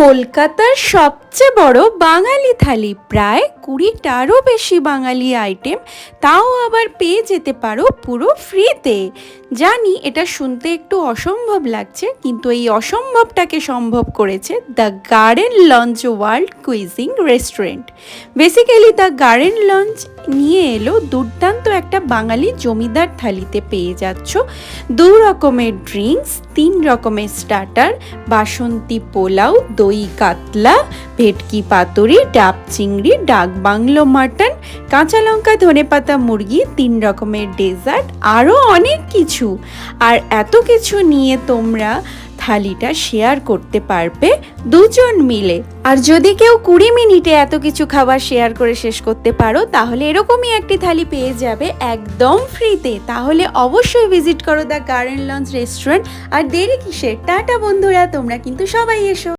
কলকাতার সবচেয়ে বড় বাঙালি থালি, প্রায় 20টারও বেশি বাঙালি আইটেম, তাও আবার পেয়ে যেতে পারো পুরো ফ্রিতে। জানি এটা শুনতে একটু অসম্ভব লাগছে, কিন্তু এই অসম্ভবটাকে সম্ভব করেছে the garden launch world cuisine restaurant. Basically the garden launch নিয়ে এলো দুর্দান্ত একটা বাঙালি জমিদার থালিতে পেয়ে যাচ্ছ 2 রকমের ড্রিঙ্কস, 3 রকমের স্টার্টার, বাসন্তী পোলাও, দই কাতলা, ভেটকি পাতুরি, ডাব চিংড়ি, ডাক বাংলো মাটন, কাঁচা লঙ্কা ধনেপাতা মুরগি, 3 রকমের ডেজার্ট, আরও অনেক কিছু। আর এত কিছু নিয়ে তোমরা থালিটা শেয়ার করতে পারবে 2 জন মিলে। আর যদি কেউ 20 মিনিটে এত কিছু খাবার শেয়ার করে শেষ করতে পারো, তাহলে এরকমই একটি থালি পেয়ে যাবে একদম ফ্রিতে। তাহলে অবশ্যই ভিজিট করো দ্য গার্ডেন লঞ্চ রেস্টুরেন্ট। আর দেরি কিসের? টাটা বন্ধুরা, তোমরা কিন্তু সবাই এসো।